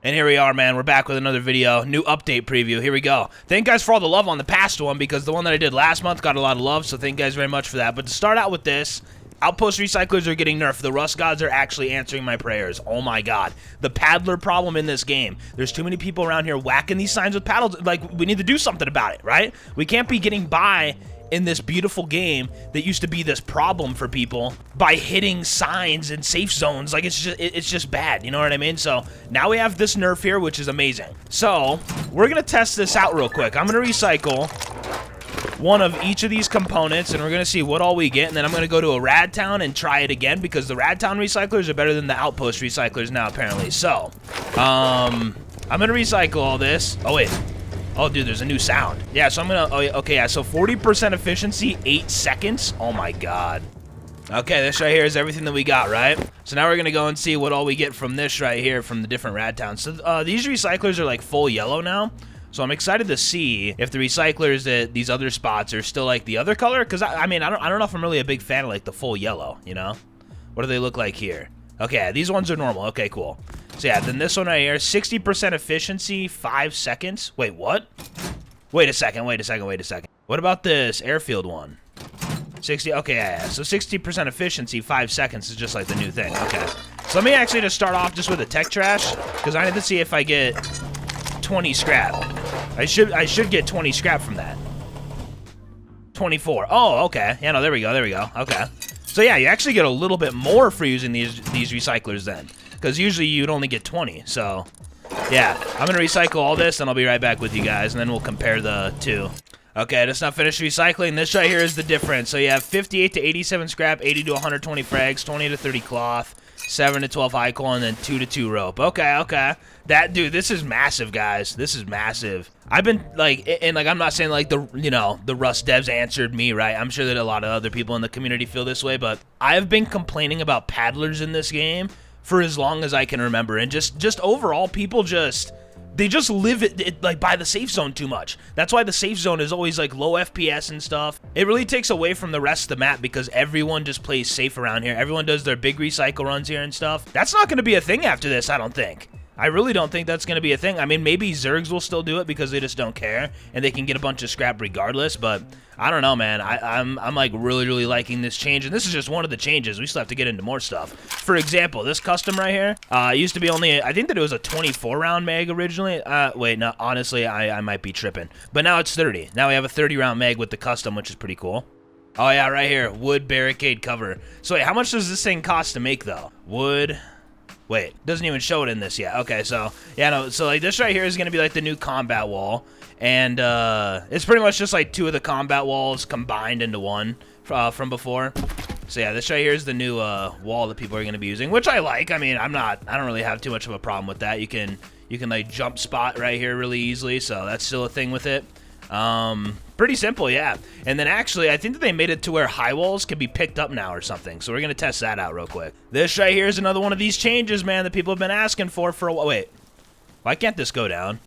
And here we are, man. We're back with another video, new update preview. Here we go. Thank you guys for all the love on the past one, because the one that I did last month got a lot of love, so thank you guys very much for that. But to start out with this, Outpost Recyclers are getting nerfed. The Rust Gods are actually answering my prayers. Oh my god. The paddler problem in this game. There's too many people around here whacking these signs with paddles. Like, we need to do something about it, right? We can't be getting by in this beautiful game that used to be this problem for people by hitting signs and safe zones. Like, it's just bad, you know what I mean? So now we have this nerf here, which is amazing. So we're gonna test this out real quick. I'm gonna recycle one of each of these components, and we're gonna see what all we get, and then I'm gonna go to a Rad Town and try it again, because the Rad Town recyclers are better than the Outpost recyclers now, apparently. So I'm gonna recycle all this. Oh wait, oh dude, there's a new sound. Yeah, so I'm gonna, oh yeah, okay, yeah, so 40% efficiency, 8 seconds. Oh my god. Okay, this right here is everything that we got, right? So now we're gonna go and see what all we get from this right here from the different Rad Towns. So these recyclers are like full yellow now. So I'm excited to see if the recyclers at these other spots are still like the other color, because I mean, I don't know if I'm really a big fan of like the full yellow, you know? What do they look like here? Okay, these ones are normal. Okay, cool. So yeah, then this one right here, 60% efficiency, 5 seconds. Wait, what? Wait a second. What about this airfield one? 60, okay, yeah. So 60% efficiency, 5 seconds is just like the new thing. Okay. So let me actually just start off just with a tech trash, because I need to see if I get 20 scrap. I should get 20 scrap from that. 24. Oh, okay. Yeah, no, there we go. Okay. So yeah, you actually get a little bit more for using these recyclers then, because usually you'd only get 20. So yeah, I'm gonna recycle all this, and I'll be right back with you guys, and then we'll compare the two. Okay, just not finished recycling. This right here is the difference. So you have 58 to 87 scrap, 80 to 120 frags, 20 to 30 cloth, 7 to 12 high coal, and then 2 to 2 rope. Okay. That, dude, this is massive, guys. This is massive. I've been, like, and, like, I'm not saying, like, the Rust devs answered me, right? I'm sure that a lot of other people in the community feel this way, but I've been complaining about paddlers in this game for as long as I can remember, and just overall, people they just live it like by the safe zone too much. That's why the safe zone is always like low FPS and stuff. It really takes away from the rest of the map, because everyone just plays safe around here. Everyone does their big recycle runs here and stuff. That's not going to be a thing after this, I don't think. I really don't think that's going to be a thing. I mean, maybe Zergs will still do it because they just don't care, and they can get a bunch of scrap regardless, but I don't know, man. I'm like really liking this change, and this is just one of the changes. We still have to get into more stuff. For example, this custom right here, used to be only, I think that it was a 24-round mag originally. Wait, no, honestly, I might be tripping. But now it's 30. Now we have a 30-round mag with the custom, which is pretty cool. Oh yeah, right here, wood barricade cover. So wait, how much does this thing cost to make though? Wood. Wait, doesn't even show it in this yet. Okay, so, yeah, no, so, like, this right here is going to be, like, the new combat wall, and, it's pretty much just, like, 2 of the combat walls combined into one, from before. So, yeah, this right here is the new, wall that people are going to be using, which I like. I mean, I don't really have too much of a problem with that. You can, like, jump spot right here really easily, so that's still a thing with it. Pretty simple, yeah. And then actually, I think that they made it to where high walls can be picked up now or something. So we're going to test that out real quick. This right here is another one of these changes, man, that people have been asking for a while. Wait, why can't this go down?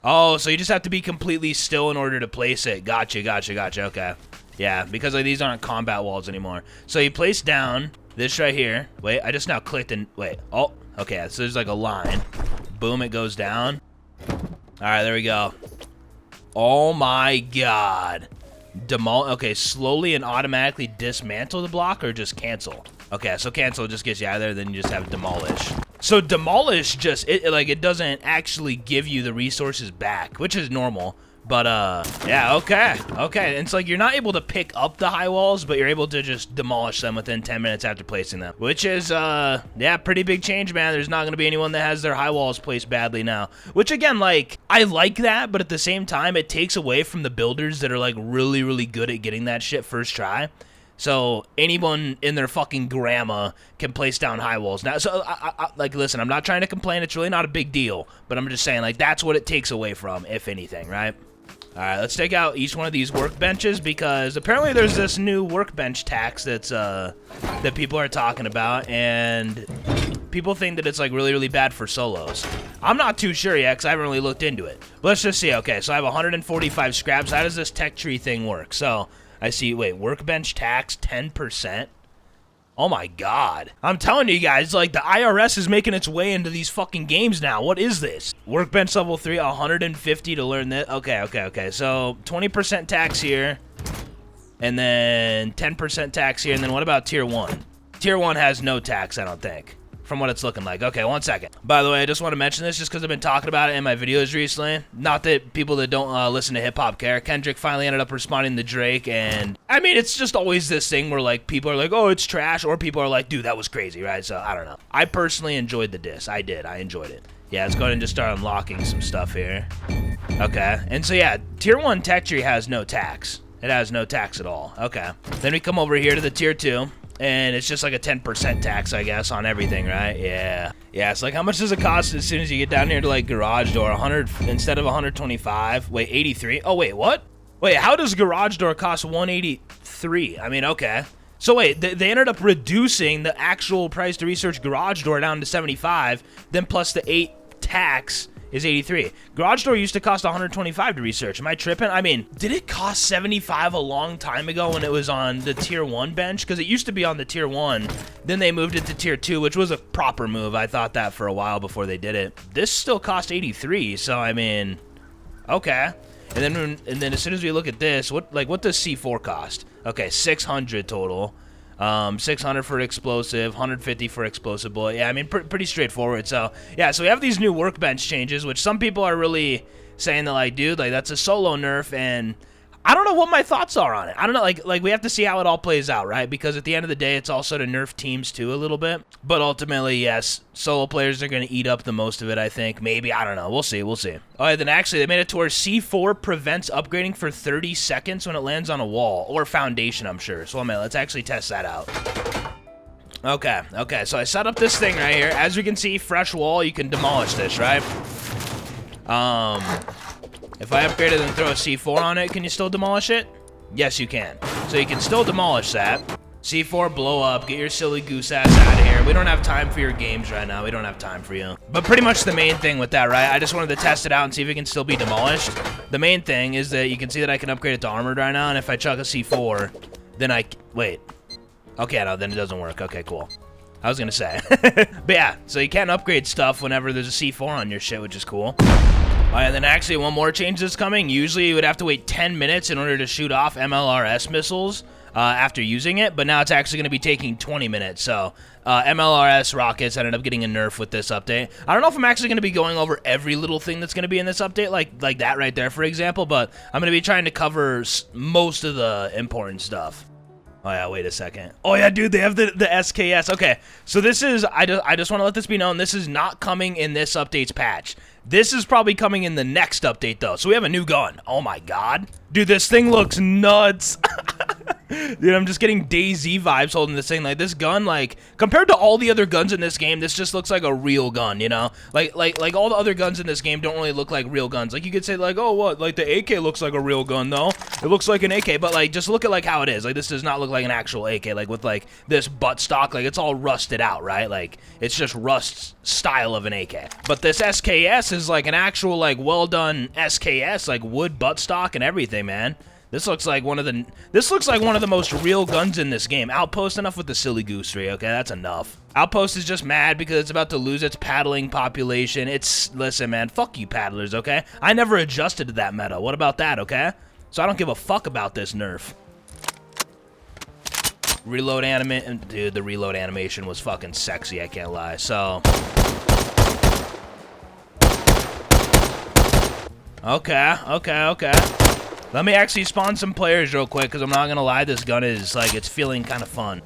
Oh, so you just have to be completely still in order to place it. Gotcha. Okay. Yeah, because like, these aren't combat walls anymore. So you place down this right here. Wait, I just now clicked and wait. Oh, okay. So there's like a line. Boom, it goes down. All right, there we go. Oh my god. Okay, slowly and automatically dismantle the block or just cancel? Okay, so cancel just gets you out of there, then you just have demolish. So demolish just, it doesn't actually give you the resources back, which is normal. But, yeah, okay. And it's like you're not able to pick up the high walls, but you're able to just demolish them within 10 minutes after placing them. Which is, yeah, pretty big change, man. There's not going to be anyone that has their high walls placed badly now. Which, again, like, I like that, but at the same time, it takes away from the builders that are, like, really good at getting that shit first try. So anyone in their fucking grandma can place down high walls. Now, so, like, listen, I'm not trying to complain. It's really not a big deal. But I'm just saying, like, that's what it takes away from, if anything, right? All right, let's take out each one of these workbenches, because apparently there's this new workbench tax that's that people are talking about, and people think that it's like really bad for solos. I'm not too sure yet because I haven't really looked into it. But let's just see. Okay, so I have 145 scraps. How does this tech tree thing work? So I see. Wait, workbench tax 10%. Oh my god. I'm telling you guys, like, the IRS is making its way into these fucking games now. What is this? Workbench level 3, 150 to learn this. Okay. So 20% tax here. And then 10% tax here. And then what about tier 1? Tier 1 has no tax, I don't think, from what it's looking like. Okay, 1 second. By the way, I just want to mention this just because I've been talking about it in my videos recently. Not that people that don't listen to hip-hop care. Kendrick finally ended up responding to Drake, and I mean, it's just always this thing where, like, people are like, oh, it's trash, or people are like, dude, that was crazy, right? So, I don't know. I personally enjoyed the diss. I did. I enjoyed it. Yeah, let's go ahead and just start unlocking some stuff here. Okay, and so, yeah, Tier 1 Tech Tree has no tax. It has no tax at all. Okay. Then we come over here to the Tier 2. And it's just like a 10% tax, I guess, on everything, right? Yeah. Yeah, it's like, how much does it cost as soon as you get down here to, like, Garage Door? 100 instead of 125? Wait, 83? Oh, wait, what? Wait, how does Garage Door cost 183? I mean, okay. So, wait, they ended up reducing the actual price to research Garage Door down to 75, then plus the 8 tax is 83. Garage Door used to cost 125 to research. Am I tripping? I mean, did it cost 75 a long time ago when it was on the Tier 1 bench? Because it used to be on the Tier 1. Then they moved it to Tier 2, which was a proper move. I thought that for a while before they did it. This still cost 83, so I mean, okay. And then as soon as we look at this, what does C4 cost? Okay, 600 total. 600 for explosive, 150 for explosive bullet. Yeah, I mean, pretty straightforward. So, yeah, so we have these new workbench changes, which some people are really saying that, like, dude, like, that's a solo nerf, and I don't know what my thoughts are on it. I don't know, like we have to see how it all plays out, right? Because at the end of the day, it's also to nerf teams, too, a little bit. But ultimately, yes, solo players are going to eat up the most of it, I think. Maybe, I don't know. We'll see. Oh, yeah, then actually, they made it to where C4 prevents upgrading for 30 seconds when it lands on a wall. Or foundation, I'm sure. So, let's actually test that out. Okay, so I set up this thing right here. As we can see, fresh wall, you can demolish this, right? If I upgrade it and throw a C4 on it, can you still demolish it? Yes, you can. So you can still demolish that. C4, blow up, get your silly goose ass out of here. We don't have time for your games right now. We don't have time for you. But pretty much the main thing with that, right? I just wanted to test it out and see if it can still be demolished. The main thing is that you can see that I can upgrade it to armored right now, and if I chuck a C4, then wait. Okay, no, then it doesn't work. Okay, cool. I was gonna say. But yeah, so you can't upgrade stuff whenever there's a C4 on your shit, which is cool. And then actually one more change that's coming. Usually you would have to wait 10 minutes in order to shoot off MLRS missiles after using it, but now it's actually going to be taking 20 minutes. So MLRS rockets ended up getting a nerf with this update. I don't know if I'm actually going to be going over every little thing that's going to be in this update, like that right there, for example, but I'm going to be trying to cover most of the important stuff. Oh, yeah, wait a second. Oh, yeah, dude, they have the SKS. Okay, so this is, I just want to let this be known, this is not coming in this update's patch. This is probably coming in the next update, though. So we have a new gun. Oh, my God. Dude, this thing looks nuts. Dude, I'm just getting DayZ vibes holding this thing. Like, this gun, like, compared to all the other guns in this game, this just looks like a real gun, you know? Like all the other guns in this game don't really look like real guns. Like, you could say, like, oh, what? Like, the AK looks like a real gun, though. It looks like an AK, but, like, just look at, like, how it is. Like, this does not look like an actual AK. Like, with, like, this buttstock, like, it's all rusted out, right? Like, it's just rust style of an AK. But this SKS is, like, an actual, like, well-done SKS, like, wood buttstock and everything, man. This looks like one of the most real guns in this game. Outpost, enough with the silly goosery, okay? That's enough. Outpost is just mad because it's about to lose its paddling population. Listen, man, fuck you paddlers, okay? I never adjusted to that meta. What about that, okay? So I don't give a fuck about this nerf. Reload animation, dude, the reload animation was fucking sexy, I can't lie. So okay. Let me actually spawn some players real quick, because I'm not going to lie, this gun is, like, it's feeling kind of fun.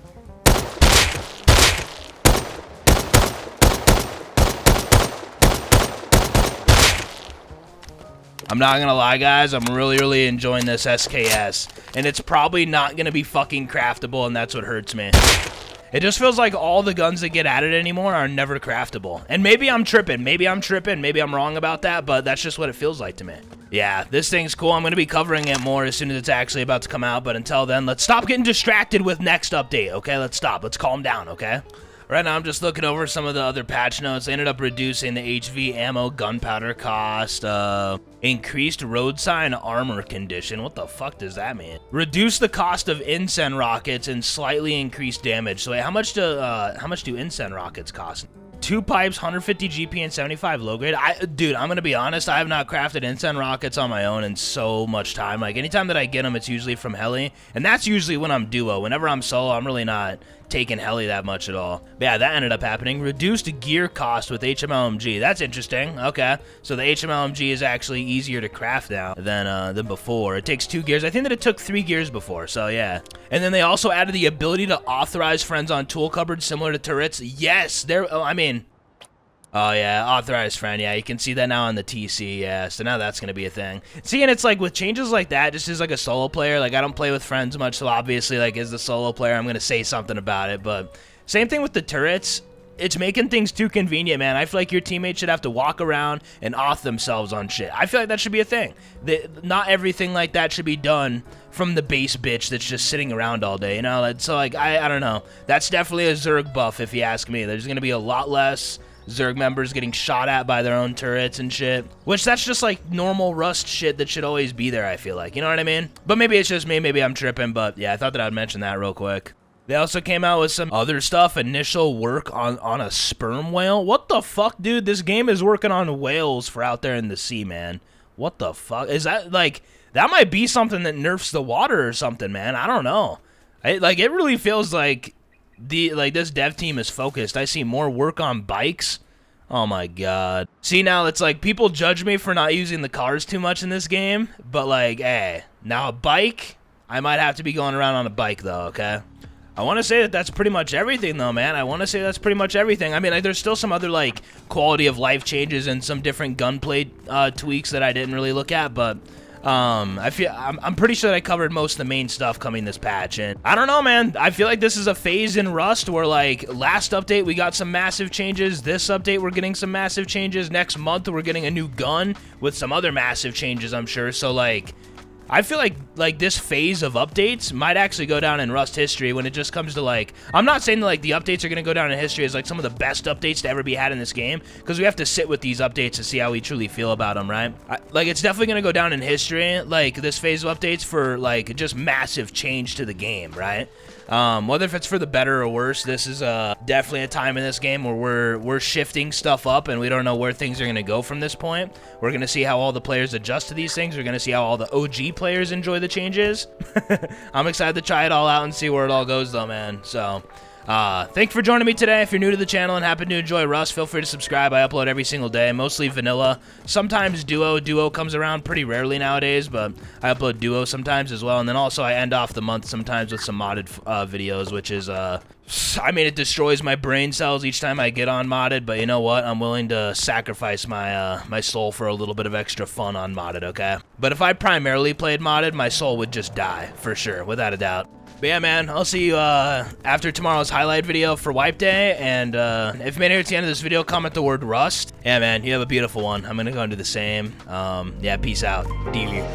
I'm not going to lie, guys, I'm really enjoying this SKS, and it's probably not going to be fucking craftable, and that's what hurts me. It just feels like all the guns that get added anymore are never craftable. And maybe I'm tripping, maybe I'm wrong about that, but that's just what it feels like to me. Yeah, this thing's cool. I'm going to be covering it more as soon as it's actually about to come out, but until then, let's stop getting distracted with next update, okay? Let's stop. Let's calm down, okay? Right now, I'm just looking over some of the other patch notes. They ended up reducing the HV ammo gunpowder cost, increased road sign armor condition. What the fuck does that mean? Reduce the cost of Incen rockets and slightly increase damage. So wait, how much do Incen rockets cost? 2 pipes, 150 GP, and 75 low grade. Dude, I'm gonna be honest, I have not crafted Incen rockets on my own in so much time. Like, anytime that I get them, it's usually from heli, and that's usually when I'm duo. Whenever I'm solo, I'm really not taking heli that much at all. But yeah, that ended up happening. Reduced gear cost with HMLMG. That's interesting. Okay, so the HMLMG is actually easier to craft now than before. It takes 2 gears. I think that it took 3 gears before, so yeah. And then they also added the ability to authorize friends on tool cupboards similar to turrets. Yes, oh yeah, authorized friend. Yeah, you can see that now on the TC. Yeah, so now that's gonna be a thing. See, and it's like with changes like that, just as like a solo player, like I don't play with friends much, so obviously like as the solo player, I'm gonna say something about it. But same thing with the turrets. It's making things too convenient, man. I feel like your teammates should have to walk around and auth themselves on shit. I feel like that should be a thing. Not everything like that should be done from the base bitch that's just sitting around all day, you know? So like I don't know. That's definitely a Zerg buff if you ask me. There's gonna be a lot less Zerg members getting shot at by their own turrets and shit, which that's just like normal Rust shit that should always be there, I feel like, you know what I mean? But maybe it's just me, maybe I'm tripping, but yeah, I thought that I'd mention that real quick. They also came out with some other stuff, initial work on a sperm whale. What the fuck, dude? This game is working on whales for out there in the sea, man. What the fuck? Is that, like, that might be something that nerfs the water or something, man. I don't know. It really feels like this dev team is focused. I see more work on bikes. Oh my god. See, now it's like people judge me for not using the cars too much in this game, but like, hey, now a bike, I might have to be going around on a bike though, okay? I want to say that that's pretty much everything though, man. I want to say that's pretty much everything. I mean, like, there's still some other like quality of life changes and some different gunplay tweaks that I didn't really look at, but I'm pretty sure that I covered most of the main stuff coming this patch, and I don't know, man. I feel like this is a phase in Rust where, like, last update we got some massive changes. This update we're getting some massive changes. Next month we're getting a new gun with some other massive changes, I'm sure. So, like, I feel like this phase of updates might actually go down in Rust history when it just comes to, like, I'm not saying that, like, the updates are going to go down in history as, like, some of the best updates to ever be had in this game, because we have to sit with these updates to see how we truly feel about them, right? Like, it's definitely going to go down in history, like, this phase of updates for, like, just massive change to the game, right? Whether if it's for the better or worse, this is definitely a time in this game where we're shifting stuff up and we don't know where things are going to go from this point. We're going to see how all the players adjust to these things. We're going to see how all the OG players enjoy the changes. I'm excited to try it all out and see where it all goes though, man. So, thank you for joining me today. If you're new to the channel and happen to enjoy Rust, feel free to subscribe. I upload every single day, mostly vanilla. Sometimes duo. Duo comes around pretty rarely nowadays, but I upload duo sometimes as well. And then also I end off the month sometimes with some modded videos, which is, I mean, it destroys my brain cells each time I get on modded, but you know what? I'm willing to sacrifice my my soul for a little bit of extra fun on modded, okay? But if I primarily played modded, my soul would just die, for sure, without a doubt. But yeah, man, I'll see you after tomorrow's highlight video for Wipe Day, and if you made it here to the end of this video, comment the word Rust. Yeah, man, you have a beautiful one. I'm gonna go and do the same. Yeah, peace out. Dear.